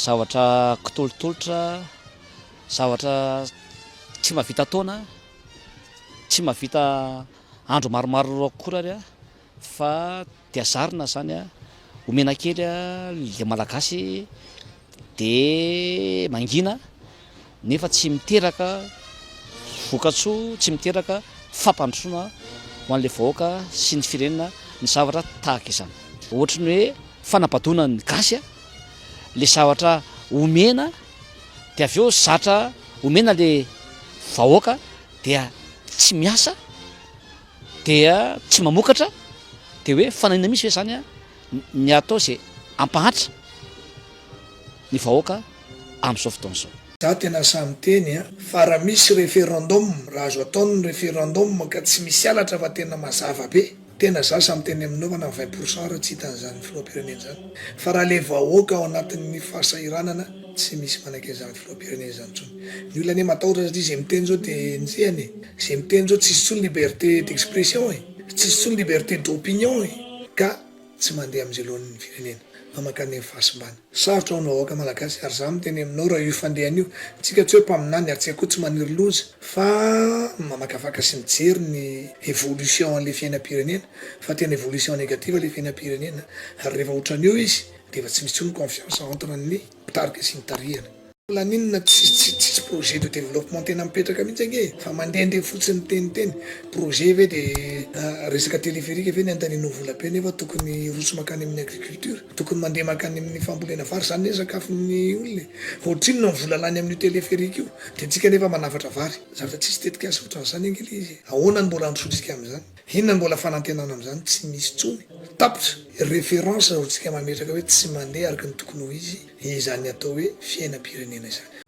Zavatra kitolotolotra, zavatra tsy mahavita taona, tsy mahavita andro maromaro akory ary a, fa dia zarina zany a, omena kely a le malagasy de mangina nefa tsy miteraka vokatsoa, tsy miteraka fampandrosoana ho an'le vahoaka sy ny firenena ny zavatra tahaka izany. Ohatry ny hoe fanambadonany gasy a, le zavatra omena de avy eo zatra omena le vahoaka dia tsy miasa, dia tsy mamokatra, de hoe fanaina misy hoe zany a ny atao zay ampahatra ny vahoaka amin'izao fotoana izao. Za tena samy teny a, fa raha misy référendum, raha azo ataony ny référendum ka tsy misy alatra fa tena mazava be, tena za samy teny aminao fa na 20% raha tsy hitan'izany filoham-pirenena zany. Fa raha le vahoaka ao anatin'ny fahasahiranana tsy misy manaiky an'izany filoham-pirenena zany intsony. Ny olona anie matahotra satria zay miteny zao de nizehany e, zay miteny zao tsisy intsony liberté d'expression e, tsisy intsony liberté d'opinion e, ka tsy mandeha amin'izay lohan'ny firenena mamakany amin'ny fahasimbany. Sarotra ho anao vahoaka malagasy ary za miteny aminao raha io fandehany io, tsika tsy hoe mpaminany ary tsy koa tsy maniry loza, fa mamakafaka sy mijery ny évolution an'le fiainam-pirenena, fa tena évolution négative le fiainam-pirenena ary rehefa ohatran'io izy de efa tsy misy intsony confiance entre ny mpitarika sy ny tarihana. Laninona tsisy projet de développement tena mipetraka mihitsy ange, fa mandehandeha fotsiny teniteny projet ve de resaka téléphérique ve ny andaninao vola be nefa tokony roso makany amin'ny agriculture, tokony mandeha makany amin'ny fambolena vary, zany ne sakafon'ny olona. Ohatrinona ny vola lany amin'io téléphérique io de tsika nefa manafatra vary, zavatra tsisy tetika asa ohatran'izany ange le izy. Ahoana ny mbola androsotsika amin'izany? Inona mbola fanantenana amin'izany? Tsy misy tsony. Tapitra référence ho tsika mametraka hoe tsy mandeha araka ny tokony ho izy, izany atao hoe fiainam-pirenena izany.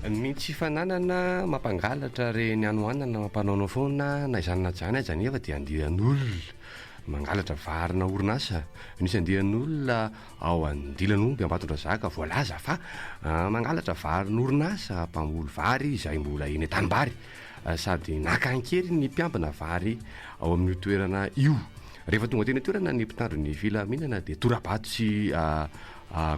Ny tsy fananana mampangalatra re ny anoanana mampanaonao foana na izany na jany aza nefa dia andihan'olona mangalatra varina orinasa, nisy andihan'olona ao andilan'omby ambatondra zaka voalaza fa mangalatra varina orinasa mpamboly vary izay mbola eny an-tanimbary, sady nakankely ny mpiambina vary ao amin'io toerana io. Rehefa tonga teny toerana ny mpitandro ny filaminana dia torabato sy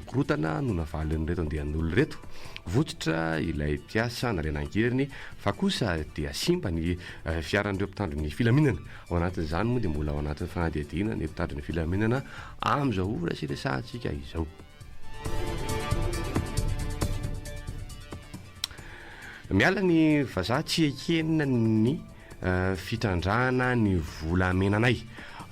korotana no navalin'reto andehan'olona reto, votsitra ilay mpiasa narenan-keriny fa kosa dia simba ny fiaran'ireo mpitandro ny filaminana. Ao anatin'izany moa dia mbola ao anatin'ny fanadihadiana ny mpitandro ny filaminana amin'izao ora sy resahantsika izao. Miala ny vazaha tsy ekenina ny fitrandrahana ny volamenanay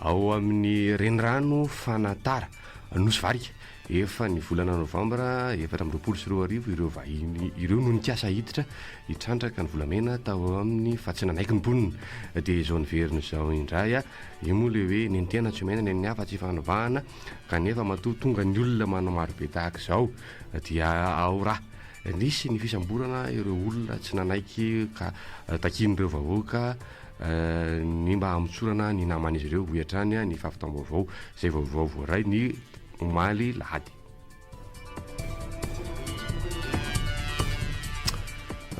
ao amin'ny renirano Fanatara Nosy Varika. Efa ny volana novambra 2024 ireo vahiny ireo no nikasa hiditra hitrandraka ny volamena tao amin'ny fatsinanaiky ny mponina dia izao niverina izao indray a, io moa le hoe nentena tsy omena ny hafa tsy fanovahana kanefa matoa tonga ny olona manao marobe tahaka izao dia aora nisy ny fisamborana ireo olona tsy nanaiky ka takin'ireo vahoaka ny mba hamitsorana ny naman'izy ireo hoetrany ny fahafitam-baovao izay vaovao voaray ny omaly lahady.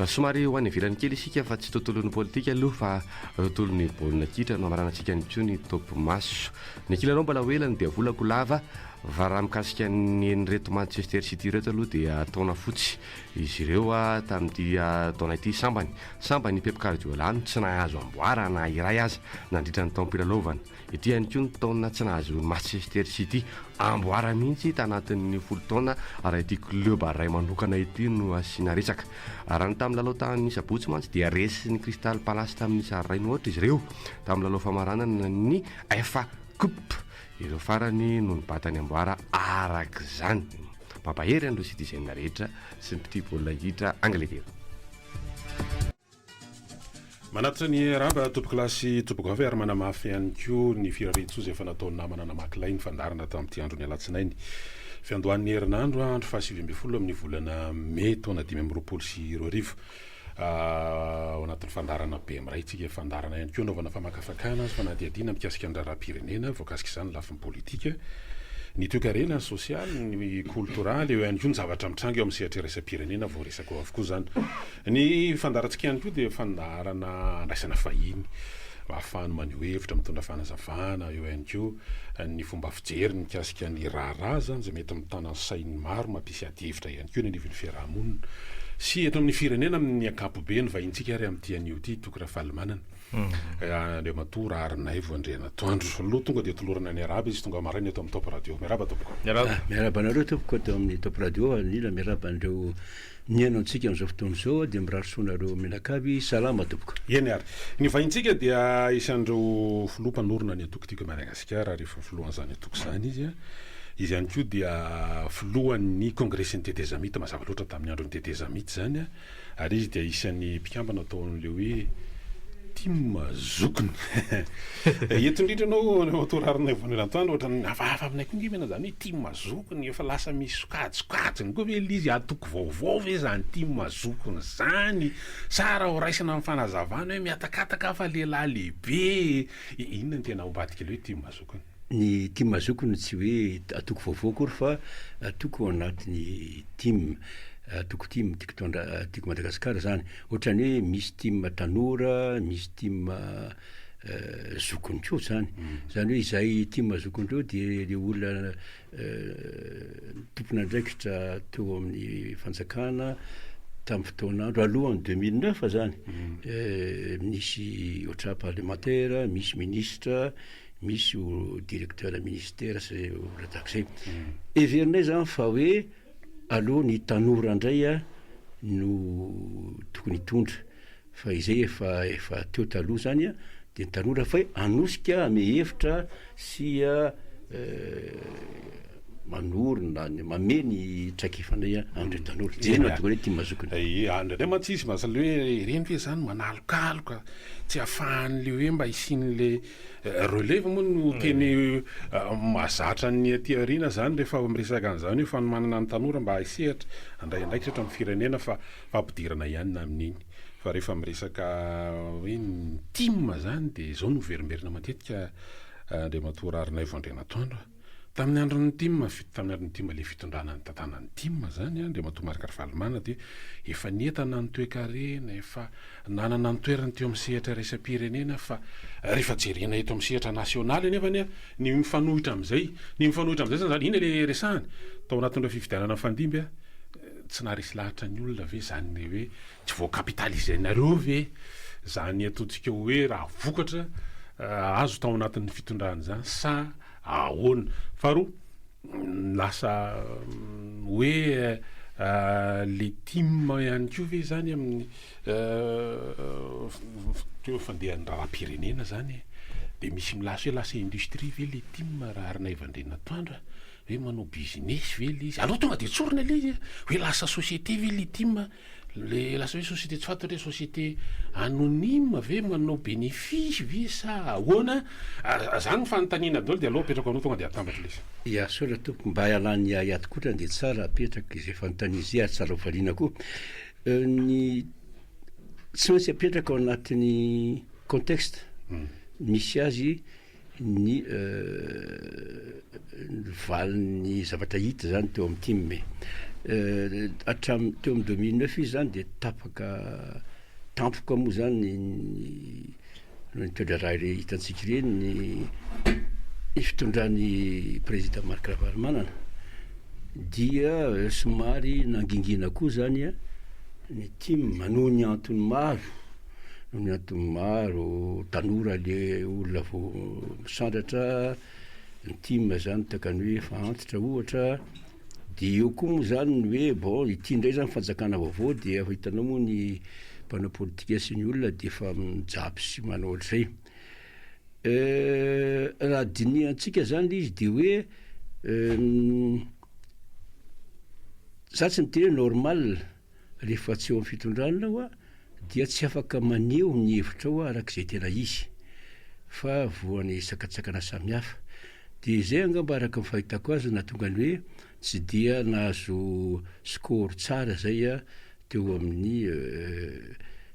Somary ho any ivelany kely isika fa tsy tontolon'ny politika aloha fa tontolon'ny baolina kitra no amaranantsika nitso ny topo maso. Ny kilalao mbola ho elany dia volako lava fa raha mikasika ny reto Manchester City reto aloha dia taona fotsy izy ireo tamin'ity taona ity sambany Pep Guardiola tsy nahazo amboarana iray aza nandritra ny taom-pilalaovana. Ity ihany koa ny taona tsy nahazo Manchester City amboara mihitsy tanatin'ny folo taona raha ity club ray manokana ity no asiana resaka. Raha ny tamin'ny lalao tamin'ny sabotsy mantsy dia resy ny Crystal Palace tamin'ny sarainy ohatra izy ireo tamin'ny lalao famaranana ny FA Cup. Ireo farany no nibatany amboara araka izany. Mampahery andreo citizen rehetra sy ny mpitia baolina kitra Angleterre. Manatitra ny raba topokilasy topokavy ary manamafy ihany koa ny firaretso izay efa nataony namana namakilainy fandarana tamin'ity andro ny alatsinainy fiandohan'ny herinandro andro fahasivy-ambin'ny amin'ny volana May taona 2024 ao anatin'ny fandarana be amiray tsika fandarana ihany koa anaovana famakafakana fanadihadiana mikasika ny raharaham-pirenena voakasika izany lafiny politika ny toe-karena sosialy ny kultoraly eo ihany koa ny zavatra mitranga eo amin'ny sehatra resam-pirenena vao resaka ao avokoa izany. Ny fandarantsika ihany koa dia fandarana andraisana fahiny ahafahany maneho hevitra mitondra fanazavana eo ihany koa ny fomba fijery mikasika ny raharaha zany zay mety mitana sainy maro mampisy adihevitra ihany koa ny anivon'ny fiarahamonina sy eto amin'ny firenena amin'ny ankapobeny vahintsika ary amin'ity anio ty toky raha falimanana de matora arinay voandrena toandro aloha tonga de tolorana ny araba izy tonga maraina eto amin'ny top radio miaraba tompoko miaraba anareo tompoko eto amin'ny top radio anila miaraba an'ireo niaino antsika amin'izao fotoana izao dia mirarosoanareo menakavy salama tompoko eny ary ny vahintsika dia isan'ireo filompanorona ny atokotika Madagasikara rehefa filohan'izany atoko zany izy izy ihany koa dia filohan'ny kongresin'ny tetezamita mazava loatra tamin'ny andron'ny tetezamita zany ary izy dia isan'ny mpikambana ataon'le hoe tim zokony eto indrindra anao matorarina voanelantandro ohatra hafahafa aminay koa ngimena zany hoe tim zokony efa lasa misy sokajokajony koa ve izy atoko vaovao ve zany tim zokony zany sara ho raisina amin'ny fanazavana hoe miatakataka fa lehilahy lehibe inona ny tena ambadika le hoe tim zokony ny tim zokony tsy hoe atoko vaovao kory fa atoko anatin'ny tim atoko tim tiako Madagasikara zany ohatrany hoe misy tim tanora misy tim zokony koa zany zany hoe izay tim zokony reo dia le olona tompona andraikitra teo amin'ny fanjakana tamin'ny fotoanandro alohan'ny 2009 zany misy ohatra parlementaire misy ministre misy directeur ministère sy olona tahak'izay heverinay zany fa hoe aloha ny tanora indray no tokony hitondra fa izay efa teo taloha zany dia ny tanora fa anosika ame hevitra sy manorona mameny traikefanay andreo tanora zay no tonga hoe tim zokony andray matsisy masale hoe reny ve zany manalokaloka tsy ahafahan'le hoe mba isian'le relève moa no teny mahazatra ny aty arina zany rehefa miresaka an'izany hoe fanomanana ny tanora mba hisehatra andray andraikitra eto amin'ny firenena fa fampidirana ihany na amin'iny fa rehefa miresaka hoe ny tim zany de zao no verimberina matetika de matora arinay voandrena toandro tamin'ny andron'ny tim tamin'ny andron'ny tim le fitondrana ny tantanan'ny tim zany de matomarika fahalimana de efa nietana ny toe-karena efa nanana ny toerany teo amin'ny sehatra raisam-pirenena fa rehefa jerena eto amin'ny sehatra nasionaly nefany ny mifanohitra am'izay zany iny le resahany tao anatin'ireo fifidianana fandimby tsy naharesy lahatra ny olona ve zany hoe tsy voakapitalizenareo ve zany ataontsika hoe raha vokatra azo tao anatin'ny fitondrana zany sa ahoana faharoa lasa hoe le tim ihany koa ve zany amin'ny teo fandehan'ny raharam-pirenena zany de misy milasy hoe lasa industrie ve le tim raha arinay vandrena toandro hoe manao business ve le izy aloha tonga de tsorina le izy hoe lasa société ve le tim le lasa hoe société tsy fantatra hoe société anonyme ve manao bénéfice ve sa ahoana zany fanontaniana daholo de aloha apetrako anao tonga de atambatra le izy ia sotra tompoko mba hialany atokotrany de tsara apetraka izay fanontania izy ary tsara hovaliana koa ny tsy maintsy apetraka ao anatin'ny contexte misy azy ny valin'ny zavatra hita zany teo amin'ny tim teo amin'ny 2009 izy zany de tampoka moa zany ny toedra raha ire hitantsika ireny ny fitondran'ny président Marc Ravalomanana dia somary nangingina koa zany ny tim noho ny antony maro tanora le olona vo misandratra ny tim zany takany hoe efa antitra ohatra de eo koa moa zany ny hoe bon ity ndray zany fanjakana vaovao de efa hitanao moa ny mpanao politika sy ny olona de efa mijabo sy manao ohatr'izay raha diniantsika zany le izy de hoe za tsy miteny normal rehefa tsy eo amin'ny fitondranao dia tsy afaka maneho ny hevitra ao arak'izay tena izy fa voany sakatsakana samihafa de zay angamba araka mifahitako azy na tonga ny hoe tsy dia nahazo score tsara zay teo amin'ny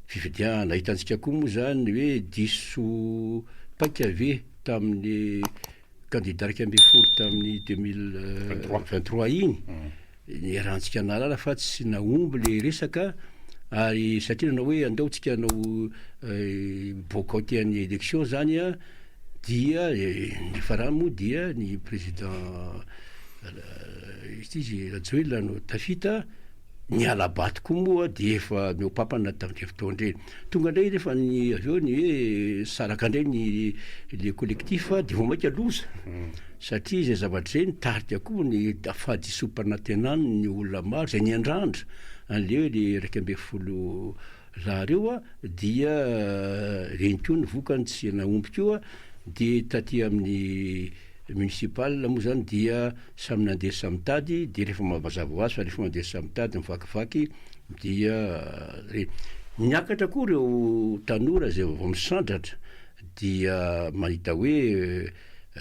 fifidiana hitantsika koa moa zany hoe diso paika ve tamin'ny candidat raika amby folo tamin'ny 2023 iny ny rahantsika nalala fa tsy naomby le resaka ary satria nanao hoe andaotsika anao boycotté ny élection zany dia ny farany moa dia ny président izy rajoela no tafita ny alabaty koa moa de efa miopapana tamin'ireny fotoandreny tonga indray rehefa ny aveo ny hoe saraka indray ny le collectif de vo maika loza satria zay zavatra zay nitarika koa ny afahadisopana tenany ny olona maro zay ny andrandra an'le hoe le 12 laha reo a dia reny koa ny vokany tsy naompy koa de taty amin'ny municipal moa zany dia samy nandeha samy tady de rehefa mazava ho azy fa rehefa mandeha samy tady mivakivaky dia niakatra koa reo tanora zay vao misandratra dia mahita hoe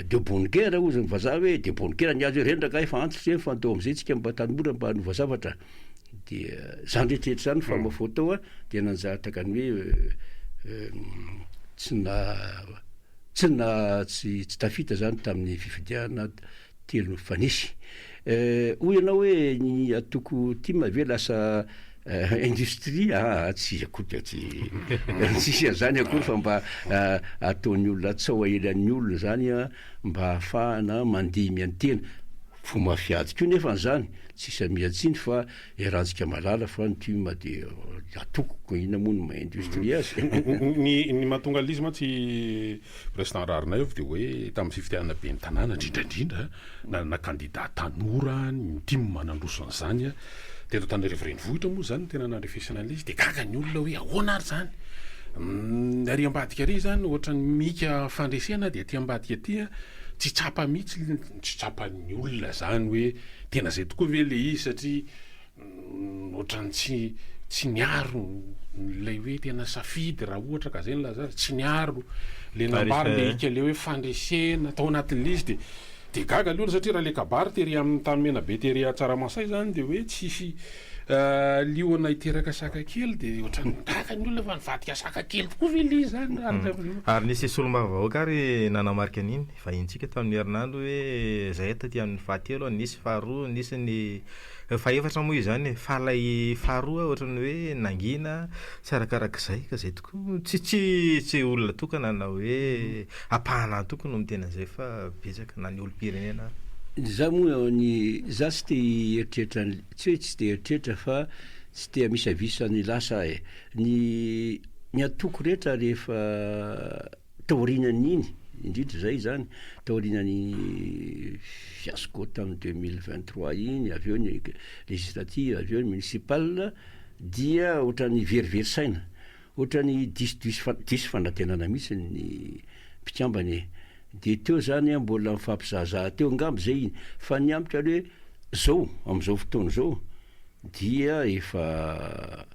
de bonne guerre ozy ny vazaha hoe de bonne guerre ny azy hoe rendraka efa antitra zay fandao am'izay tsika mba tanora mba nova zavatra de zany rehetrrehetra zany famafotao a de nanjataka ny hoe tsy tafita zany tamin'ny fifidiana telo fanisy hoy ianao hoe ny atoko ty ma ve lasa industrie tsy akory tsisy zany akory fa mba ataon'ny olona tsao aelan'ny olona zany a mba ahafahana mandeha miantena fo mafiady ko nefa zany tsisy miatsiny fa rantsika malala fa ny tuma de atokoko ina moa no maindustrie azy ny mahatonga alizy matsy président rarinay avy de hoe tamin'ny fifidianana be ny tanàna indrindrandrindra na candidat tanora ny timo manandroso an'izany a de eto tany revo renivohitra moa zany tena nandrefesana an'izy de gaga ny olona hoe ahoana ary zany ary ambadika ary zany ohatra ny mika fandresena de aty ambadika aty tsy tsapa mihitsy tsy tsapan'ny olona zany hoe tena zay tokoa ve le izy satria ohatrany tsy niaro lay hoe tena safidy raha ohatra ka zay ny laza tsy niaro le nambary le ika le hoe fandresena tao anatin'izy de gaga le olona satria raha le kabary tery amin'ny tanymena be tery tsaramasay zany de hoe tsisy liona iteraka saka kely de ohatrany gaga ny olona fa nivadika saka kely tokoa ve le zany ary nisy solom-bahoaka ary nanamarika an'iny vahintsika tamin'ny herinandro hoe zay taty amin'ny fahatelo nisy faharoa nisy ny faefatra moa izy zany fa lay faharoa ohatrany hoe nangina tsy arakarak'izay ka zay tokoa tsy olona tokana na hoe apahana tokony no mitena zay fa betsaka na ny olo-pirenena za moa za tsy te eritreritra tsy hoe tsy te eritreritra fa tsy te misavisa ny lasa ny atoko rehetra rehefa taorinan'iny indrindra zay zany taorinany fiasco tamin'ny 2023 iny aveo ny législative aveo ny municipal dia ohatrany veriversaina ohatrany disy fanantenana mihitsy ny mpikambany de teo zany mbola mifampizahazaha teo angamby zay iny fa ny amitra hoe zao am'izao fotoana zao dia efa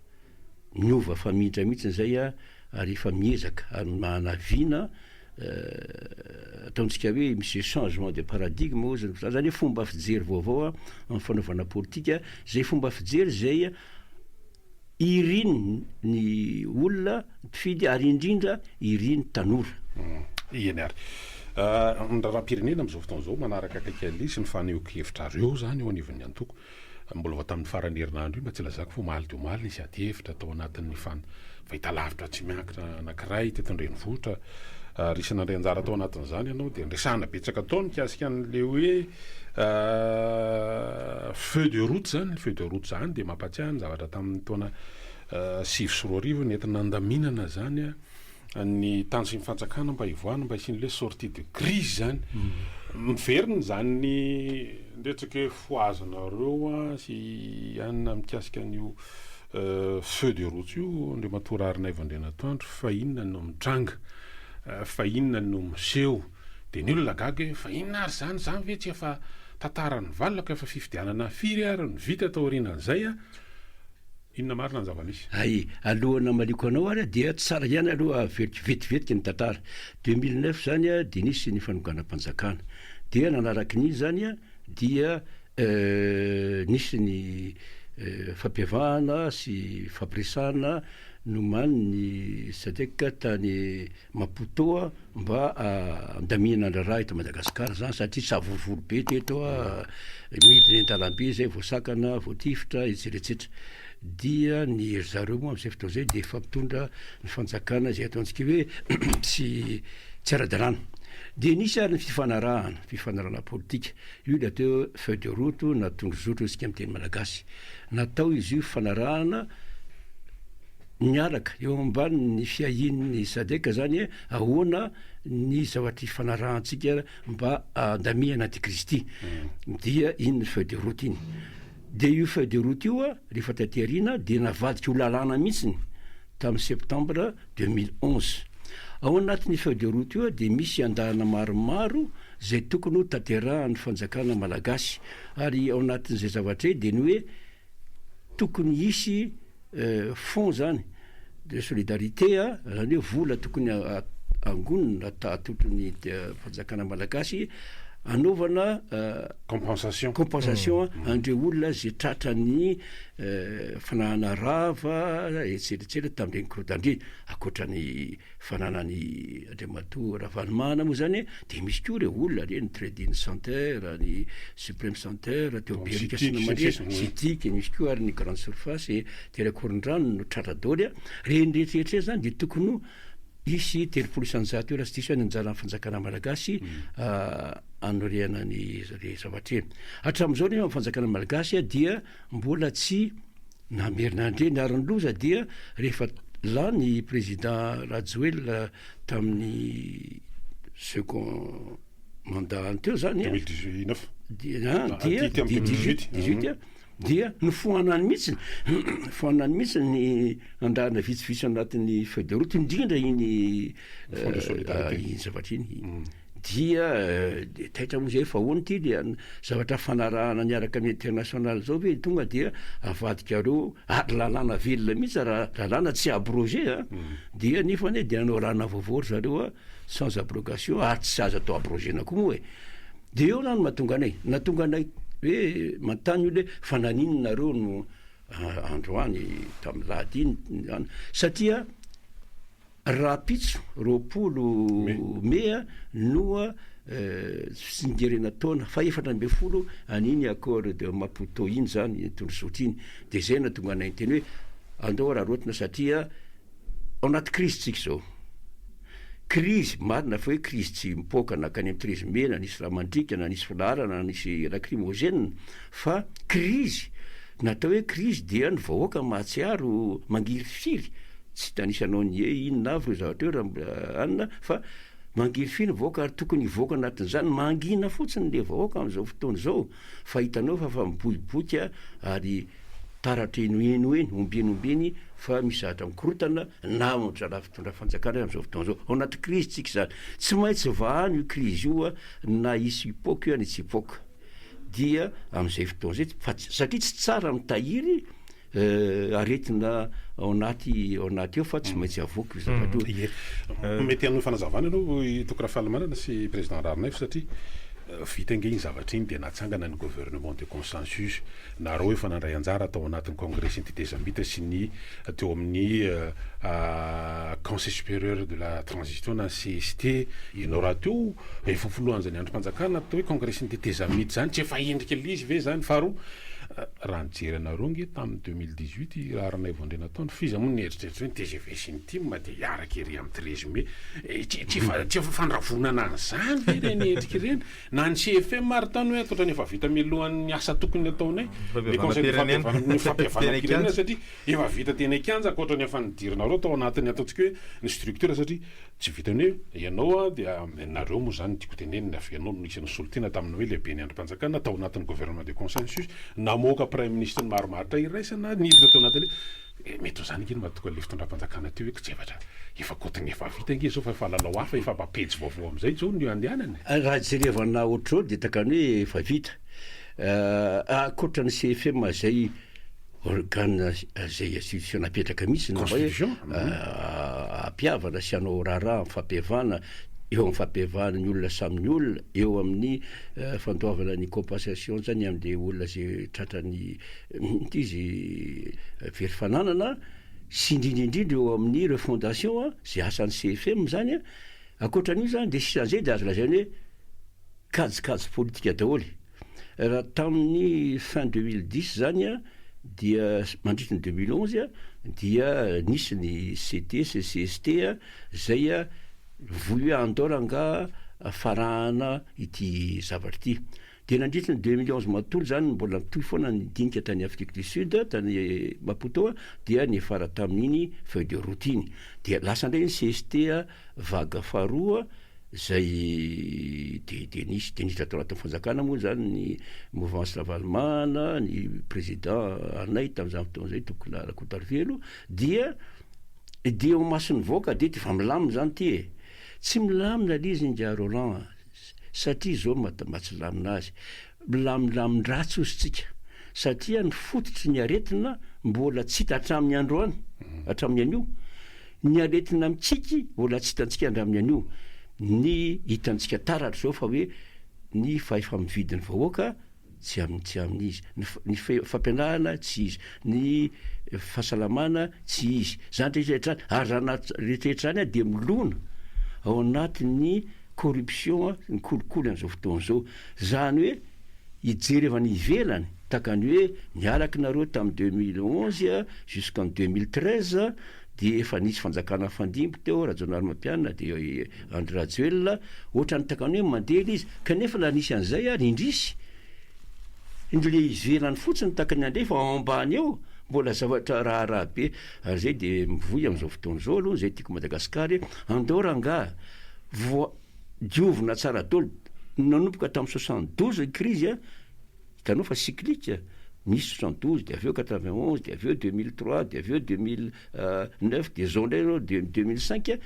miova fa midra mihitsy zay ary efa miezaka ary manavina ataontsika hoe misy changement de paradigme ozy zany hoe fomba fijery vaovao amin'ny fanaovana politika zay fomba fijery zay iriny ny olona mpifidy ary indrindra iriny tanora eny ary ny raharam-pirenena am'izao fotoana zao manaraka akaikali sy ny fanehonkevitra zany eo anivon'ny antoko mbola vao tamin'ny farany herinandro io mba tsy lazako fo maly de omaly nisy ady hevitra tao anatin'ny fahitalavitra tsy miankitra anankiray teto andrenivohitra risan'andray anjara tao anatin'izany ianao de ndresana betsaka tao nikasika an'le hoe feu de route zany de mampatsiahy ny zavatra tamin'ny taona 2024 nentina nandaminana zany ny tany sy mifantsakana mba hivoana mba hisin'le sortie de crise zany miveriny zany ny ndretsaka hoe foazanareo sy anina mikasika an'io feu de route io ndre matorarinay vandrena toandro fa inona no mitranga fa inona no miseho de ny olona gaga hoe fa inona ary zany ve tsy efa tantarany valaka efa fifidianana firy ary ny vita tao aorianan'izay inona marina ny zava-misy ay alohana maliko anao ary dia tsara ihany aloha vetivetiky ny tantara 2009 zany de nisy ny fanonganam-panjakana dia nanaraky n'izy zany dia nisy ny fampiavahana sy fampiresana nomany ny sadeka tany Maputo mba andaminana andraraha eto Madagasikara zany satria savovolo be teto midiny an-talambe zay voasakana voatifitra etseretsetra dia ny ery zareo moa am'izay fotoana zay de fampitondra ny fanjakana zay ataontsika hoe tsy ara-dalàna dia nisy ary ny fifanarahana politika io le atao feuille de route na tondrozotro isika amin'ny teny malagasy natao izy io fifanarahana miaraka eo ambany ny fiahin'ny sadeka zany ahoana ny zavatra ifanarahantsika mba andamihana antikristy dia iny feuille de route iny de io feuille de route io a rehefa taterina dia navadika ho lalàna mihitsiny tamin'ny septembre 2011 ao anatin'ny feuille de route io a dia misy andalana maromaro zay tokony ho tanterahan'ny fanjakana malagasy ary ao anatin'izay zavatra dia ny hoe tokony hisy fond zany de solidarité zany hoe vola tokony angonina atotony fanjakana malagasy anaovana compensation andreo olona zay tratrany fanahana rava etseritseritra tamin'ireny korodandre akoatrany fananany andriamato ravanomana moa zany de misy koa reo olona reny tradine centeur ny suprême centeur teoberika sinamandre sitique misy koa ary ny grande surface terakorondrano no tratra daoly reny rehetrarehetra zany de tokony isy telopolo isanjato raha sy diso ny anjara fanjakana malagasy anoreana ny re zavatra eny hatramin'izao ny fanjakana malagasy dia mbola tsy namerinandre ny ariny loza dia rehefa la ny président Rajoelina tamin'ny second mandat any teo zany 2019 dia ny foanany mihitsy ny andarana vitsivitsy anatin'ny feuille de route indrindra iny zavatra iny dia taitra moa zay fa hoany ty le zavatra fanarahana niaraka amin'ny international zao ve tonga dia avadika reo ary lalàna velona mihitsy raha lalàna tsy abrogé dia nefany dia anao rana vaovao zareo sans abrogation ary tsy azo atao abrogéna koa moa de eo zany mahatonga anay hoe mantany io le fananinareo no androany tamin'ny lahady iny satria raha pitso roapolo mea noa fingerena taona fa 7 aniny accord de Maputo iny zany tondrozotro iny de zay natonga anay teny hoe andao raha rotina satria ao anaty crise tsika zao crise marina fa hoe crise tsy mipoka nakany amin'ny 13 mai na nisy ramandrika na nisy filarana na nisy lacrymogène fa crise natao hoe crise dia ny vahoaka mahatsiaro mangiry firy tsy tanisy anao ny inona avy reo zavatra eo raha anina fa mangiry firy ny vahoaka ary tokony hivoaka anatin'izany mangina fotsiny le vahoaka amin'izao fotoana zao fa hitanao fa miboiboika ary taratra eno eny ombeny fa misy zahatra mikorotana na raha fitondra fanjakana amin'izao fotoana zao ao anaty crise tsika zany tsy maintsy vahany io crise io na isy hipoka io any tsy hipoka dia amin'izay fotoana zay satria tsy tsara mitahiry aretina ao anaty eo fa tsy maintsy avoaka io zavatra io mety amin'ny fanazavana anao tokora falamanana sy président Rarinay satria vita nge iny zavatra iny dia natsangana ny gouvernement de consensus nareo efa nandray anjara atao anatin'ny congrès entité zambita sy ny teo amin'ny conseil supérieur de la transition na CST ianao raha teo efa folohan'izany androm-panjakana atao hoe congrès entité zambita zany tsy efa endrika lizy ve zany faharoa raha nijery anareo nge tamin'ny 2018 raha ranay vao ndray nataony fiza moa nieritreritry hoe TGV sy ny team dia hiaraka ery amin'ny 13 mai tsy efa fandravonana an'izany ve reny endrika ireny na ny CFM marotany hoe totra ny efa vita milohan'ny asa tokony ataonay le conseil ny fampihavanam-pirenena satria efa vita tena ikanja akoatra ny efa nidirinareo tao anatiny ataontsika hoe ny structure satria tsy vitany hoe ianao dia nareo moa zany tiako tenenina avy ianao no isan'ny solontiana tamin'ny hoe lehibe ny androm-panjakana tao anatin'ny gouvernement de consensus namoaka prime ministre ny maromaritra iraisana niditra tao anatiny mety zany iny mahatoka le fitondram-panjakana teo hoe tsy efa kotiny efa vita nge zao fa efa lalao hafa efa papejy vaovao amin'izay zao ny andehanany raha jerevana ohatrao de takany hoe efa vita akoatra ny CFM zay organe zay institution napetraka mihitsy na hoe ampiavana sy anao raharaha mifampihavana eo amin'ny fampihavana ny olona saminy olona eo amin'ny fandoavana ny compensation zany amin'le olona zay tratrany izy very fananana sy indrindrindrindra eo amin'ny refondation zay asan'ny CFM zany akoatran'io zany de sisan'izay de azo lazainy hoe kajikajy politika daholy raha tamin'ny fin 2010 zany dia mandritra ny 2011 dia nisy ny CTS CST zay voy hoe andao ranga farahana ity zavatra ity. De nandritra ny 2011 matontolo zany mbola mitohy foana nidinika tany Afrique du Sud tany Maputo dia nifara tamin'iny feuille de route iny dia lasa indray ny CST vaga faharoa zay de nisy de niditra tao anatin'ny fanjakana moa zany ny mouvance Lavalmana ny président anay tamin'izany fotoana zay toko Rakotarovelo dia eo mason'ny voaka de ty fa milamina zany ty tsy milamina lizy Indria Roland satria zao mahatsy lamina azy milamilamin-dratsy ozytsika satria ny fototry ny aretina mbola tsy hita hatramin'ny androany hatramin'ny anio ny aretina mitsiky mbola tsy hitantsika andramin'ny anio ny hitantsika taratra zao fa hoe ny fahefa mividin'ny vahoaka tsy amin'izy ny fampianarana tsy izy ny fahasalamana tsy izy zany rehetrarehetrany ary rehetrarehetrany de milona ao anatin'ny corruption ny kolikoly an'izao fotoana zao zany hoe hijery avy ny ivelany takany hoe niaraky nareo tamin'ny 2011 jusqu'en 2013 de efa nisy fanjakana fandimbo teo Rajonary Mampianina de Andry Rajoelina ohatrany takany hoe mandeha izy kanefa la nisy an'izay indrisy indrele ivelany fotsiny takany andefa ambany eo mbola zavatra raharaha be ary zay de mivoy am'izao fotoana zao aloha zay tiako Madagasikara andoranga diovina tsara dolo nanomboka tamin'ny 72 crise hitanao fa cyclique misy 72 de aveo 91 de aveo 2003 de aveo 2009 de zao ndray de 2005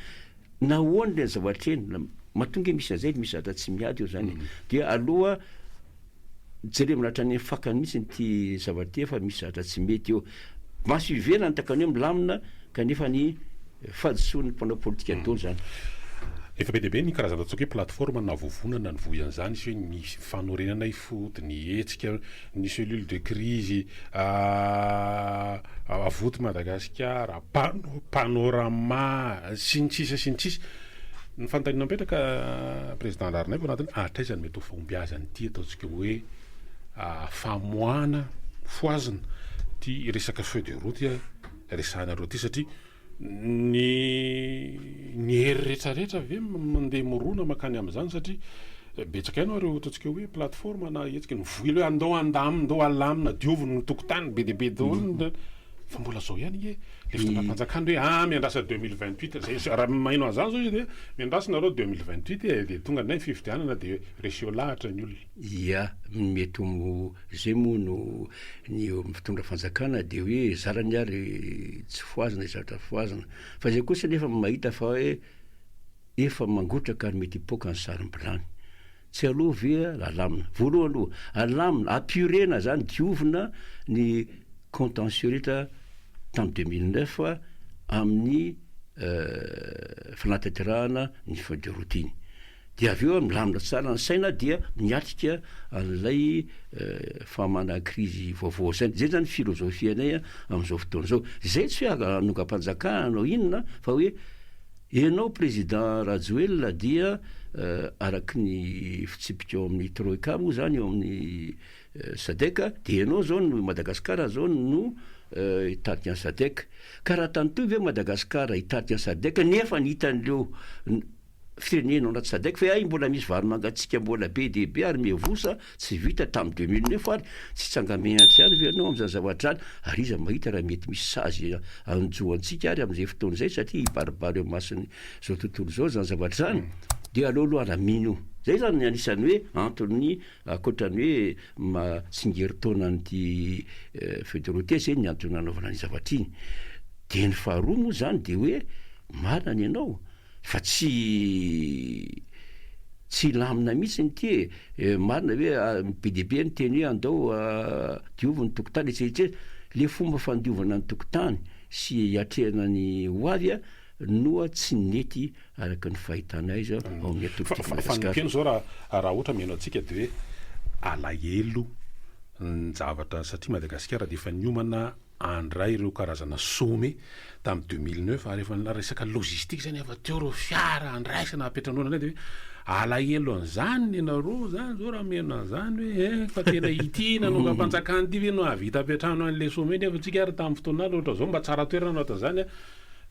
nahoany le zavatra eny mahatonga misy an'izay misy zavatra tsy miady eo zany de aloha jereo minatra ny fakany mihitsy ty zavatra ty fa misy zavatra tsy mety eo maso ivelany takany hoe milamina kanefa ny fadisoan'ny mpanao politika dolo zany efa be deabe ny karazana atsoka hoe plateforme na vovonana ny voyan'izany sy hoe ny fanorenana ifoty ny hetsika ny cellule de crise avoty Madagasikara panorama sy ny tsisa ny fanontaniana mipetraka président Larnay vo anatiny atraizany mety ho fahombiazany ty ataontsika hoe famoana foazina ty resaka feuille de route resanareo ty satria ny hery rehetrarehetra ve mandeha morona makany am'izany satria betsaka ianao reo ataontsika hoe plateforme na hetsika ny voily hoe andao andamina andao alamina dioviny ny tokotany be de be daholo fa mbola zao ihany ie le fotoanam-panjakana hoe miandrasa 2028 zay raha maino an'izany zao izy de miandrasa nareo 2028 de tonga nay fifidianana de reseo lahatra ny olona ia mety zay moa no ny fitondra fanjakana de hoe zarany ary tsy foazina zavatra foazina fa zay kosa nefa mahita fa hoe efa mangotraka ary mety hipoka ny sarim-bilany tsy aloha ve alamina voalohany aloha alamina apurena zany diovina ny contentieux rehetra tamin'ny 2009 amin'ny fanatanterahana ny feuille de route iny de aveo milamina tsara ny saina dia miatrika an'ilay famana crise vaovao zany zay zany filozofia anay am'izao fotoana zao zay tsy hoe anokam-panjakana anao inona fa hoe ianao président Rajoelina dia araky ny fitsipika eo amin'ny troika moa zany eo amin'ny sadeka de ianao zao no Madagasikara zao no hitarika ny sadeka ka raha tany ve Madagasikara hitarika ny sadeka nefa ny hitan'ireo firenena anaty sadeka fa mbola misy vary mangatsika mbola be dehibe ary miavosa tsy vita tamin'ny 2009 ary tsy tsangamehantsy any ve anao am'izany zavatra any ary iza mahita raha mety misy sazy anjoantsika ary am'izay fotoana zay satria hibaribary eo masiny zao tontolo zao zany zavatra zany de aloha ramino zay zany anisany hoe antony akoatrany hoe tsingerin-taonan'ity feuille de route zay ny antony anaovana ny zavatra iny de ny faharoa moa zany de hoe marina ny ianao fa tsy lamina mihitsy nyty marina hoe be dehibe ny teny hoe andao dioviny tokotany etsehitre le fomba fandiovana ny tokotany sy atrehana ny hoavy noa tsy nety araka ny fahitanay zao ao amin'ny fanopeno zao raha ohatra mihaino atsika de hoe alahelo ny zavatra satria Madagasikara de efa niomana andray ireo karazana some tamin'ny 2009 ary efa resaka logistique zany efa teo reo fiara andraisana apetranona anay de hoe alahelo an'izany ianareo zany zao raha mihaino an'izany hoe fa tena ity nanonga-panjakany ty ve no avita apetrano an'le some nefa tsika ary tamin'ny fotoana ohatra zao mba tsara toerana anao atazany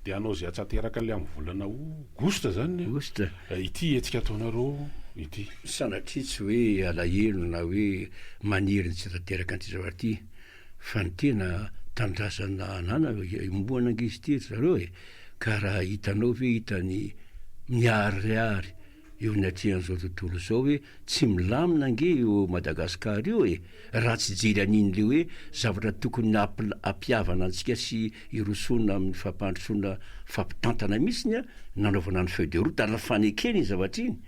dia anao zay atsateraka le amin'ny volana augosta zany osta ity etsika ataonareo ity sanatria tsy hoe alahelo na hoe maniry ny tsy tanteraka an'ity zavaty fa ny tena tandrasana anana momboana angizy ty zareo ka raha hitanao hoe hitany miariary eo ny atrehan'izao tontolo zao hoe tsy milamina ange eo Madagasikara io raha tsy jery an'iny le hoe zavatra tokony ampiavana antsika sy irosoana amin'ny fampandrosoana fampitantana mihitsiny a nanaovana ny feuille de route ary fanekeny iny zavatra iny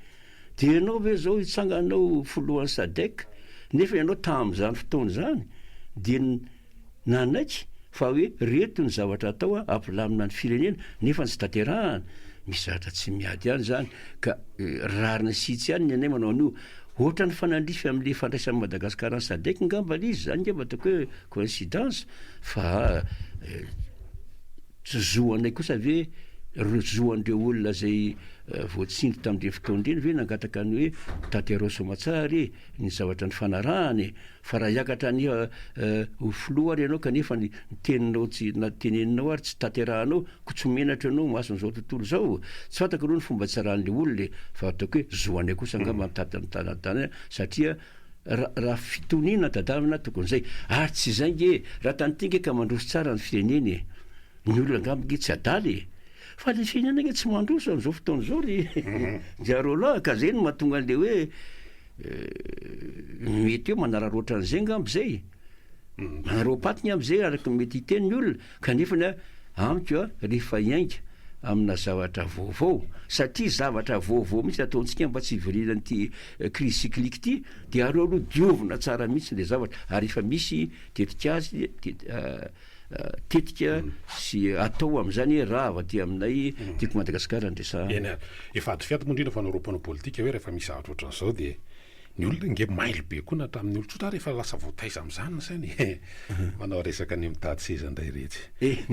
de ianao hoe zao hitsanganao folohan'ny sadek nefa ianao tam'izany fotoana zany de nanaiky fa hoe reto ny zavatra atao a ampilamina ny firenena nefa tsy tanterahana misy zavatra tsy miady any zany ka rarina sitsy any ny anay manao an'io ohatra ny fanandrify am'le fandraisan'ny Madagasikara ny sadek ngamba l'izy zany ngamba ataoko hoe coïncidence fa tsy zoanay kosa ve rozoandreo olona zay voatsindry tam'le fotoandreny ve nangataka ny hoe tanterao somatsary ny zavatra ny fanarahany fa raha hiakatra ny foloa ary ianao kanefa ny teninao tsy nateneninao ary tsy tanterahanao ko tsy menatra anao mason'izao tontolo zao tsy fantako aloha ny fomba tsaran'le olona fa ataoko hoe zoanay kosa ngamba mitantanatany satria raha fitonina tadavina tokon'izay ary tsy zay nge raha tanytinga ka mandroso tsara ny fireneny ny olona ngambonge tsy adaly fa le firenena nge tsy mandroso am'izao fotoana zao le diarola ka zay no mahatonga an'le hoe mety eo manararoatra an'izay ngambo zay manaropatiny am'izay araky mety hiteny ny olona kanefa ny amiko a rehefa iainga amina zavatra vaovao satria zavatra vaovao mihitsy ataontsika mba tsy ivirinan'ity crise cyclique ty de areo aloha diovina tsara mihitsy le zavatra ary efa misy tetika azy tetika sy atao am'izany raha avaty aminay tiako Madagasikara ndresa efa ady fiato mondrina fa naropana politika hoe rehefa misy zavatra ohatran'izao de ny olona nge maily be koa na tamin'ny olo tsotra rehefa lasa voataiza am'izany nasany manao resaka ny mitady seza nday retsy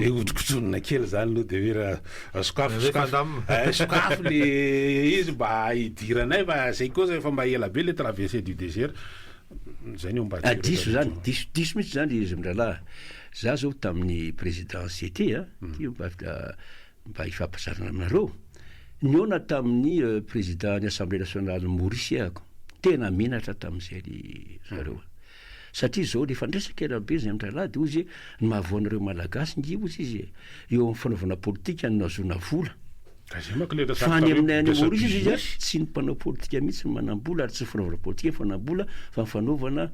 hodikotsonina kely zany aloha de hoe raha sokafo le izy mba hidiranay fa zay koa zay efa mba ela be le traversée du désert zay ny mba diso zany diso mihitsy zany izy miralahy za zao tamin'ny présidence ety ty mba hifampazarana aminareo niona tamin'ny président ny assemblée nationale Maurice ako tena menatra tam'izay zareo satria zao le fandresaka elabe zay amindralahy de ozy ny mahavoanareo malagasy ngivo izy izy eo amin'ny fanaovana politika ny nazona vola fa ny aminay any Maurice izy izy tsy ny mpanao politika mihitsy ny manambola ary tsy fanaovana politika fanambola fa fanaovana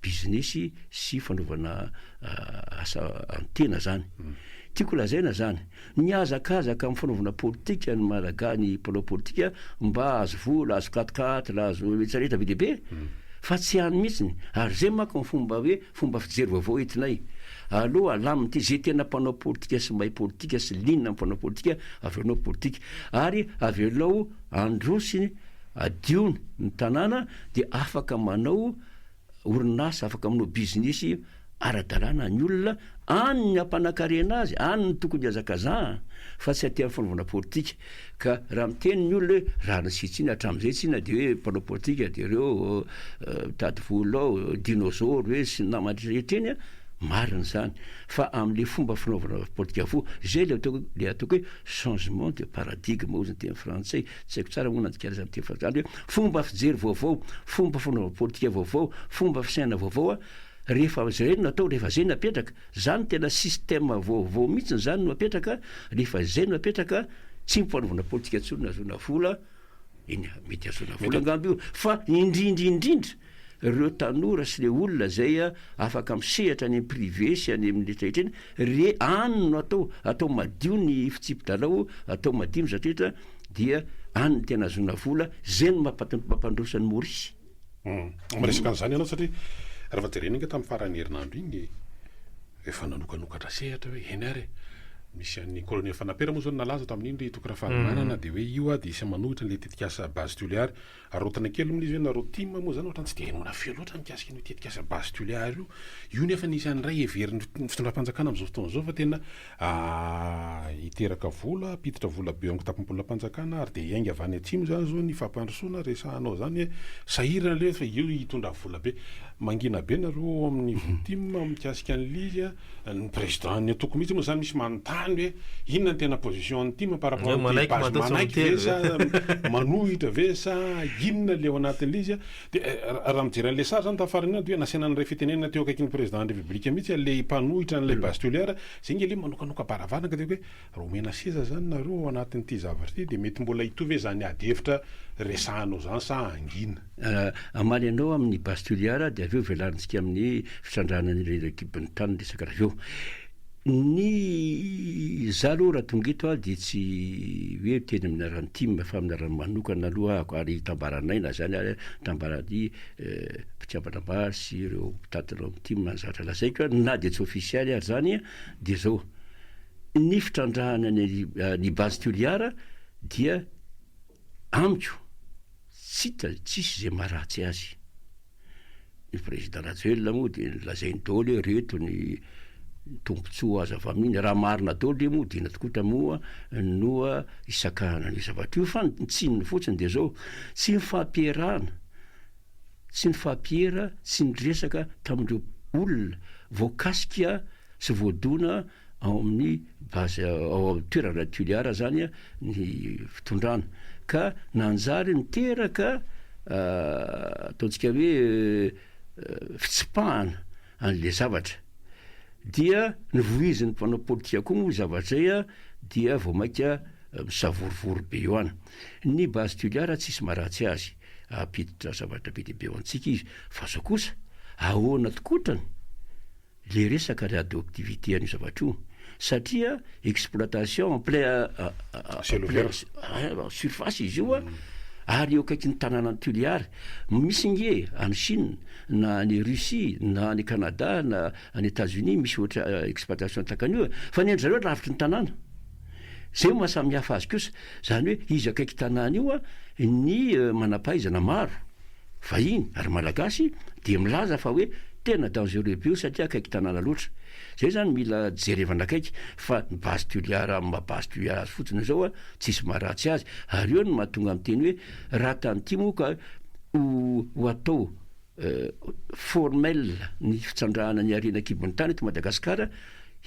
business sy fanaovana asa antena zany tiako lazaina zany ny azakazaka amin'ny fanaovana politika ny malaga ny mpanao politika mba azo vola azo katikatila azo etsareta be deaibe fa tsy hany mihitsiny ary zay manko ny fomba hoe fomba fijery vaovao entinay aloha alaminy ty zay tena mpanao politika sy mahay politika sy linina mpanao politika avelao politika ary avelao androsiny adiony ny tanàna de afaka manao orinasa afaka manao business ara-dalàna ny olona any ny ampanankarena azy any ny tokony azakaza fa tsy aty amin'ny fanaovana politika ka raha miteny ny olona hoe raha nasitsiny hatram'izay tsina de hoe mpanao politika de reo mitady vola ao dinosaure hoe sy namadrehetreny marina zany fa am'le fomba fanaovana politika vo zay le ataoko hoe changement de paradigme ozy ny teny frantsay tsy haiko tsara moa nandikana zany teny frantsay hoe fomba fijery vaovao fomba fanaovana politika vaovao fomba fisaina vaovao rehefa zay natao rehefa zay napetraka zany tena système vaovao mihitsiny zany no apetraka rehefa zay no apetraka tsy mifanaovana politika tsony azona vola iny mety azona vola ngamby io fa indrindrindrindra reo tanora sy le olona zay afaka misehatra any privé sy any amin'ny letraretra eny any no atao madio ny fitsipidalao atao madio ny zatrehtra dia any ny tena azona vola zay no mampandrosa ny Maurice maresaka an'izany ianao satria raha fa jerenika tamin'ny farany herinandro iny efa nanokanokatra sehatra hoe eny ary misy an'ny colonie fanapera moa zao nalaza tamin'iny le tokona fanomanana de hoe io de isy manohitra le tetikasa base tuliary arotana kely amin'izy hoe narotima moa zany ohatra tsy de henona feo loatra mikasika ny tetikasa base tuliary io nefa nisy an'ny ray everiny fitondram-panjakana am'izao fotoana zao fa tena hiteraka vola piditra vola be amin'ny tapim-polam-panjakana ary de iainga avy any atsimo zany zao ny fampandrosoana resahanao zany sahirana le fa io hitondra vola be mangina be nareo amin'ny vitima mikasika an'lizy ny président ny atoko mihitsy moa zany misy manontany hoe inona ny tena position ny tima par rapport manaiky ve sa manohitra ve sa inona le ao anatin'lizy de raha mijery an'le sary zany tafarina hoe nasiana nyray fitenenana teo akaiky ny président de république mihitsy le mpanohitra n'le base toliara zay nge le manokanoka baravarana de hoe romena seza zany nareo ao anatin'ity zavatra ty de mety mbola hitovy zany ady hevitra resahanao zany sa angina amaly anao amin'ny base toliara de aveo velanitsika amin'ny fitrandrana ny ekipin'ny tany resaka raha eo ny za aloha raha tonga eto a de tsy hoe teny aminarany tim fa aminarany manokana aloha ako ary tambaranaina zany a tambarany mpitiavana masy ireo mpitantanao amin'ny tim na zavatra lazaiko na de tsy ofisialy ary zany de zao ny fitrandrahana ny base toliara dia amiko tsisy zay maharatsy azy ny président Rajoelina moa de lazainy daholo hoe reto ny tombontsoa azo avy amin'iny raha marina daholo le moa dina tokotra moa noa isakahana ny zavatra io fa ny tsinony fotsiny de zao tsy ny fahampiera sy ny resaka tamindreo olona voakasika sy voadona ao amin'ny base ao amin'ny toerana toliara zany ny fitondrana ka nanjary niteraka ataontsika hoe fitsipahana an'le zavatra dia nyvoizin'ny mpanao politika koa moa zavatra zay dia vao mainka misavorivory be eo any ny base toliara tsisy maharatsy azy apiditra zavatra be deabe eo antsika izy fa zao kosa ahoana tokotrany le resaka radioactivité an'io zavatra io satria exploitation en plein surface izy io ary eo akaiky ny tanàna ny toliara misy nge any Chine na any Russie na any Canada na any États-Unis misy ohatra exploitation takan'io fa ny endry zareo lavitry ny tanàna zay mahasamy hafa azy kosa zany hoe izy akaiky tanàna io ny manampahaizana maro vahiny ary malagasy de milaza fa hoe tena dangereux be io satria akaiky tanàna loatra zay zany mila jerevana akaiky fa ny base toliara mabase toliara azy fotsiny zao tsisy maharatsy azy ary eo no mahatonga amin'ny teny hoe raha tany ty moa ka ho atao formel ny fitsandrahana ny arenakibon'ny tany eto Madagasikara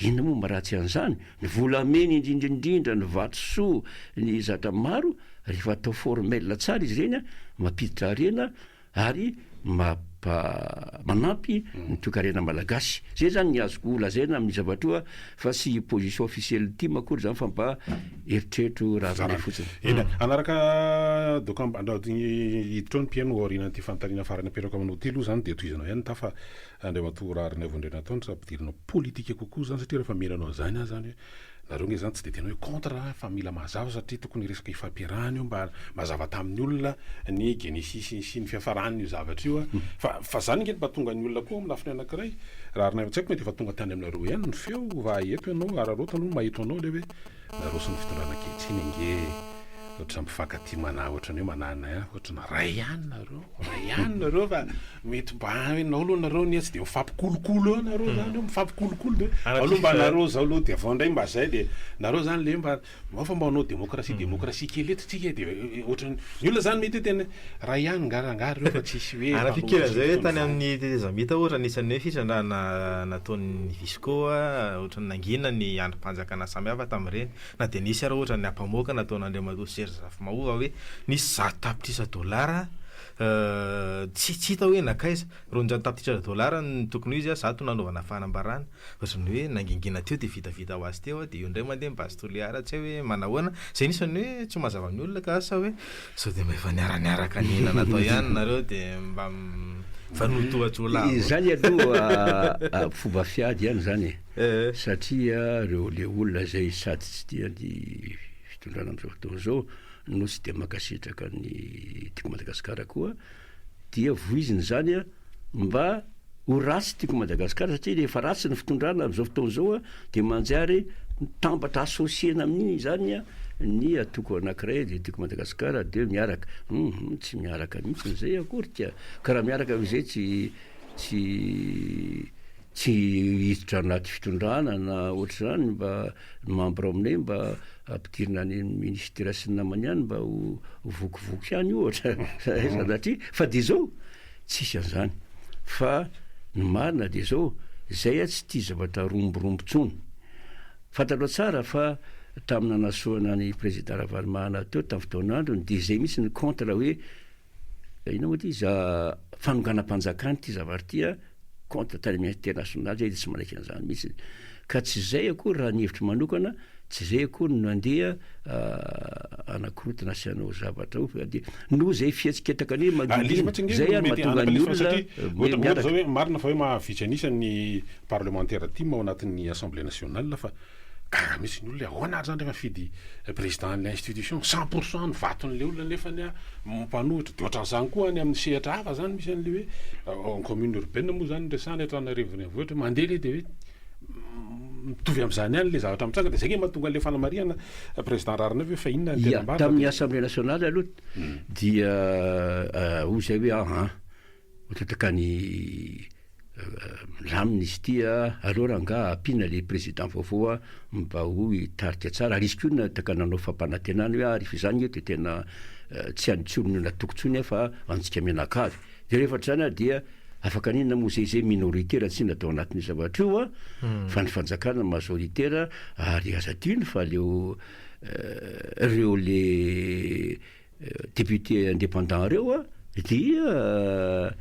inona moa maharatsy an'izany ny volamena indrindraindrindra ny vatosoa ny zatra maro rehefa atao formel tsara izy reny mampiditra arena ary manampy ny toekarena malagasy zay zany ny azoko lazaina amin'ny zavatra fa sy position officielle ty makory zany fa mba eritreritro raha fotsiny anaraka donc hiditra ny mpiaino orinan'ity fantarina farany apetraka aminao ty aloha zany de toizanao ihany ta fa andriamato rariny avondrena ataony sa ampidirinao politika kokoa zany satria rehefa menanao zany zany hoe nareo nge zany tsy de tena hoe contre fa mila mazava satria tokony resaka ifampiarahana io mba mazava tamin'ny olona ny genesis sy ny fiafarany io zavatra io fa zany nge mba tonga ny olona koa amin'ny lafiny anankiray raha arina tsy haiko mety efa tonga tany aminareo ihany ny feo va eto ianao araroto anao mahito anao le hoe nareo sy ny fitondrana ankehitriny nge ohatra mpifankaty mana ohatra ny hoe manana ohatra na ray ihany nareo fa mety mba nao aloha nareo ny tsy de mifampikolokolo eo nareo zany mifampikolokolo de aloha mba nareo zao aloha de avao ndray mba zay de nareo zany le mba fa mba hanao demokrasia kely eto de ohatra ny olona zany mety tena ray ihany ngarangary reo fa tsisy hoe anafikira zay hoe tany amin'ny tezamita ohatra nisan'ny hoe fitrandrana nataon'ny Visco ohatra ny nangina ny androm-panjakana samihafa tamin'ireny na de nisy ary ohatra ny ampamoaka nataon'Andriamatoa Zafy Mahova hoe nisy $100 tsy hita hoe nakaiza $100 ny tokony izy zato nanaovana fanambarana ohatrany hoe nangingina teo de vitavita ho azy teo de eo ndray mandeha base toliara tsy hoe manahoana zay nisany hoe tsy mazava amin'ny olona ka asa hoe sao de mba efa niaraniaraka nina natao ihany nareo de mba fanotohatro zany aloha fomba fiady ihany zany satria reo le olona zay sady tsy tia ny fitondrana am'izao fotoana zao no tsy de makasitraka ny tiako Madagasikara koa dia voiziny zany mba ho ratsy tiako Madagasikara satria rehefa ratsy ny fitondrana am'izao fotoana zao de manjary mitambatra associena amin'iny zany ny atoko anankiray de tiako Madagasikara de miaraka tsy miaraka mihitsy zay akory tia ka raha miaraka am'izay tsy hiditra anaty fitondrana na ohatra zany mba membre aminay mba ampidirina ny ministère sy ny namany ihany mba ho vokivoky ihany ohatra satria fa de zao tsisy an'izany fa ny marina de zao zay a tsy tia zavatra romborombotsony fataloha tsara fa tamina nasoana ny président Ravalomanana teo tamin'ny fotoan'androny de zay mihitsy ny contre hoe ina moa ty za fanonganam-panjakany ty zavatra ty a contre tarimien international zay de tsy manaiky an'izany mihitsy ka tsy zay akory raha ny hevitry manokana tsy zay akory no andeha anakorotana asianao zavatra o de no zay fihetsiketaka ny magizay ary mahatonga ny olona miaraka zao hoe marina fa hoe mahavitsy anisan'ny parlementaire ty ao anatin'ny assemblée nationale fa karaha misy ny olona ahoana ary zany rehefa fidy président l'institution 100% ny vaton'le olona nefany a mpanohitra de ohatran'izany koa any amin'ny sehatra hafa zany misy an'le hoe en commune urbaine moa zany resany Antananarivo renivohitra mandeha le de hoe mitovy am'izany any le zavatra mitranga de zay nge mahatonga le fanamariana président Rarina hoe fa inona ny tena mbara tamin'ny assemblée nationale aloha dia ozay hoe ohatrataka ny lamina izy ty aloha ranga ampina le président vaovao mba ho hitarika tsara ary izy ko na taka nanao fampanantenana hoe rehefa zany de tena tsy anitsony natokontsony fa antsika menakavy de rehefa zany dia afaka ninona moa zay minoritaire tsy natao anatin'ny zavatra io fa ny fanjakana majoritaire ary azadiny fa leo reo le député indépendant reo dia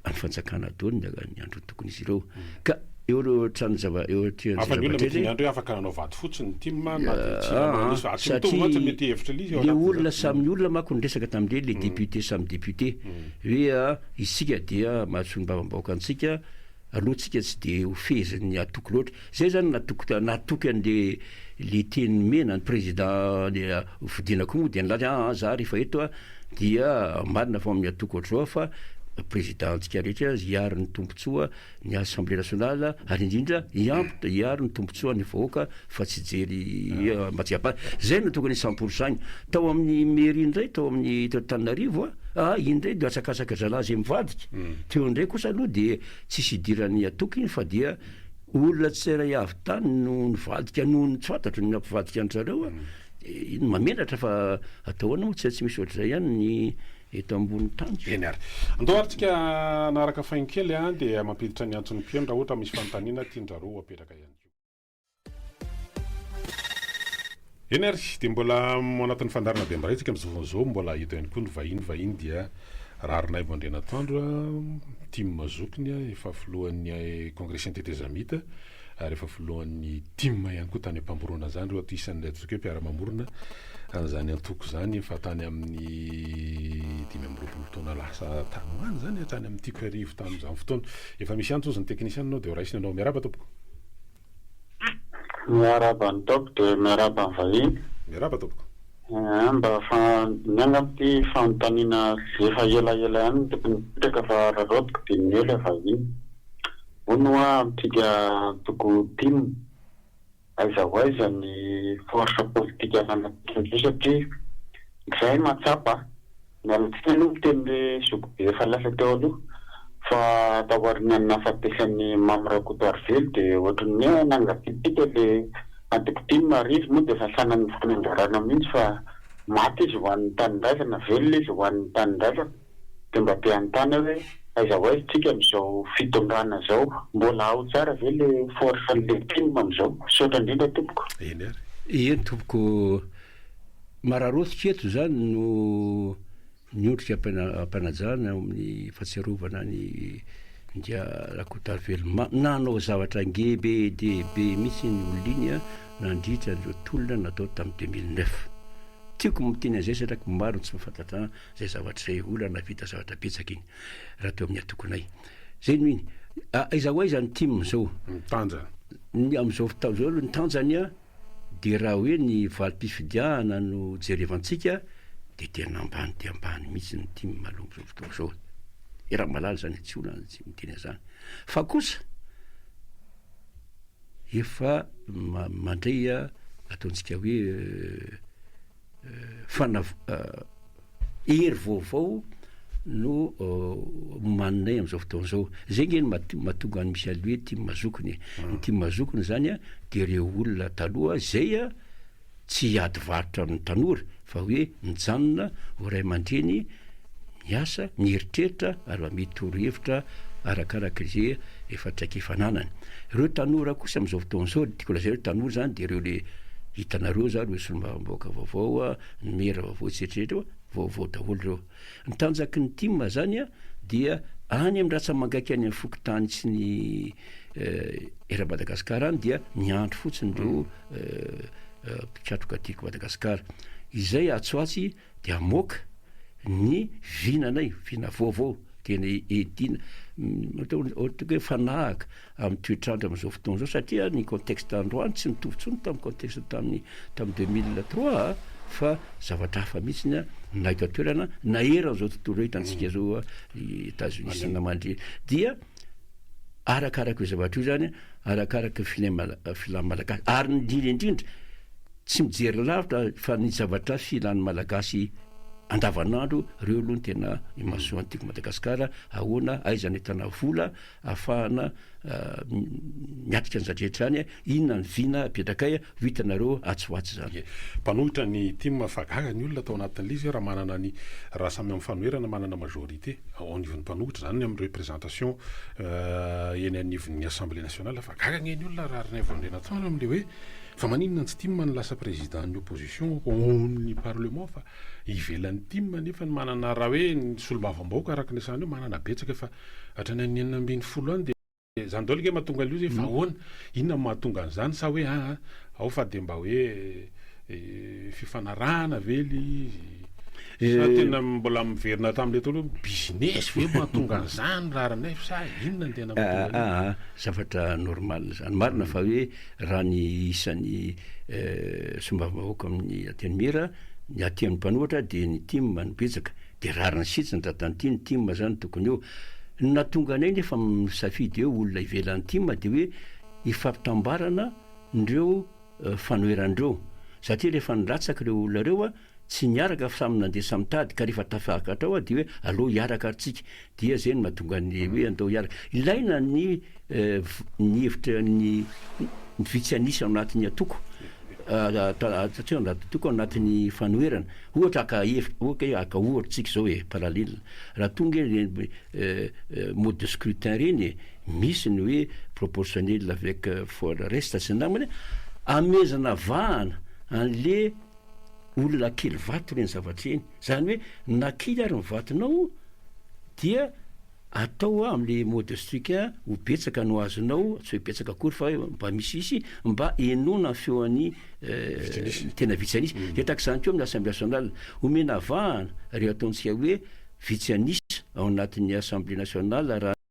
any fanjakana dony ny andro tokony izy ireo ka eo trano eo tiandro afaka nanao vaty fotsiny timma mety hevitra lizy le olona samy olona manko nyresaka tam'le le député samy député hoe isika dia mahatsony mbavambaoka antsika alohatsika tsy de ofeziny atoky loatra zay zany natoky an'le le teny mena ny président le vidinako moa de nylala za rehefa eto dia marina fa amin'ny atoky ohatrao fa président antsika rehetra hiary ny tombontsoa ny assemblée nationale ary indrindra hiary ny tombontsoa ny vahoaka fa tsy jery matsiapa zay no tokony 100% tao amin'ny mairie indray tao amin'ny Antananarivo indray de atsakasaka zalahy zay mivadika teo indray kosa aloha de tsisy idiran'ny atoky iny fa dia olona tsira avy tany no nivadika noho ny tsy fantatro ny nampivadika an'zareo iny mamenatra fa ataoana moa tsy misy ohatr'izay ihany ny eto ambony tany eny ary andao aritsika naraka fainy kely de mampiditra ny antsony piano raha ohatra misy fanontaniana tiandraro apetraka ihany ko eny ary de mbola anatin'ny fandarana be mbaray tsika am'zao mbola hita ihany koa ny vahiny dia Rarinay Vandrenatandro team mazokiny efa filohan'ny congrès synthétisamita ary efa filohan'ny team ihany koa tany ampamborona zany ro isan'ny atsoka mpiara-mamorona zany antoko zany efa tany amin'ny 20 taona lasa tanoany zany tany amin'ny tiko arivo tamin'izany fotoana efa misy antso ny technicien anao de raisiny anao miaraba tompoko miaraba ny tompoko de miaraba ny vahiny miaraba tompoko mba miangapy fanontaniana efa ela ihany tokony mipetraka fa rarotoka de miela vahiny onoa mitika toko team aiza ho aiza ny force politique ananakiny satria izay matsapa mialatsika aloha teny le sokobe efa lasa teo aloha fa tahoarina ny nafatesan'ny Mamirakotoarvely de ohatran'ny hoe nangapitika le antoko team arivo moa de sasanany fanangarana mihitsy fa maty izy ho an'ny tanindrazana velona izy ho an'ny tanindrazana de mba te anontany hoe aiza ho aiza tsika am'izao fitondrana zao mbola ao tsara ve le force le team am'izao saotra indrindra tompoko eny tompoko mararosika eto zany no niondrika ampanajana amin'ny fahatsiarovana ny ndia Rakotoarvely nanao zavatra ngebe de be misy ny olona nandritra ireo tolona natao tamin'ny 2009 tiako miteny an'izay satria maro tsy mahafantatra zay zavatra zay olana vita zavatra betsaka iny raha teo amin'ny atokonay zay no iny aiza ho aiza ny team zao mitanja am'izao fotoana zao ny tanjany de raha hoe ny valim-pifidiahana no jerevantsika de tena ambany de ambany mihitsy ny team malombo zao fotoana zao raha malala zany tsy olana tsy miteny zany fa kosa efa mandray ataontsika hoe hery vaovao no maninay am'izao fotoana zao zay ngeny mahatonga ny misy aloe team mazokiny ny team mazokiny zany de reo olona taloha zay tsy hiady varotra amin'ny tanora fa hoe mijanona ho ray aman-dreny miasa mieritreritra ary mety toro hevitra arakaraka izay efa traiky efananany. Ireo tanora kosa am'izao fotoana zao tiako lazay reo tanora zany de ireo le hitanareo za reo solombavam-baoaka vaovao a mera vaovao etsetretra vaovao daholo reo. Ny tanjaky ny tim zany a dia any amin'ny ratsa mangaiky any amin'ny fokotany sy ny era Madagasikara any dia miandro fotsiny reo mpikatroka tiako Madagasikara. Izay atsoatsy de amoaka ny vinanay vina vaovao tena edina ohatra hoe fanahaka amin'ny toetrandro amin'izao fotoana zao satria ny contexte androany tsy mitovy tsony tamin'ny contexte tamin'ny 2003 fa zavatra hafa mihitsy naika toerana na eran'izao tontolo reo hitantsika zao États-Unis sy namandry dia arakaraka io zavatra io zany arakaraka filany malagasy ary ny indrindra tsy mijery lavitra fa ny zavatra filany malagasy andavanandro reo aloha ny tena imasoany tiako Madagasikara ahoana aizany tana vola ahafahana miatrika ny zadrehetra zany inona ny vina apetrakay vitanareo atsoatsy zany. Mpanohitra ny tim fagaga ny olona tao anatin'le izy raha manana ny raha samy amin'ny fanoherana manana majorité ao anivon'ny mpanohitra zany amin'ny représentation eny anivon'ny assemblée nationale fagaga ny olona raha rinavondrena tsara am'le hoe fa maninona tsy tim ny lasa président ny opposition ny parlement fa ivelan'ny tim nefa ny manana raha hoe ny solombavambaoaka araka ny asany io manana betsaka fa hatrany any 40 any de zany daholo ke mahatonga an'io zay fa ahoana inona mahatonga an'izany sa hoe ao fa de mba hoe fifanarahana vely sa tena mbola miverina tam'le tolo business ve mahatonga an'izany raha ranay sa inona ny tena mahatonga zavatra normal zany marina fa hoe raha ny isan'ny sombavambaoaka amin'ny ateny mera ny aty amin'ny mpanohatra de ny tim ny betsaka de rariny sitsiny ratany ny tim zany tokony eo natonga anay nefa misafidy eo olona ivelan'ny tim de hoe ifampitambarana ndreo fanoherandreo satria rehefa nilatsaka reo olona reo tsy niaraka samy nandeha samy tady ka rehefa tafakatra ao de hoe aloha hiaraka atsika dia zay ny mahatonga ny hoe andao hiaraka ilaina ny hevitra ny vitsy anisy ao anatin'ny atoko satria anaty toko ao anatin'ny fanoherana ohatra aka ohatritsika zao parallèle raha tonga mode de scrutin reny misy ny hoe proportionnel avec for reste sy namany amezana vahana an'le olona kely vato reny zavatra eny zany hoe nakily ary mivatonao dia atao amin'le mode scrutin ho betsaka no azonao tsy hoe betsaka akory fa mba misisy mba enona feoan'ny tena vitsy anisy de tak'izany keo amin'ny assemblée nationale omena vahana reo ataontsika hoe vitsy anisy ao anatin'ny assemblée nationale raha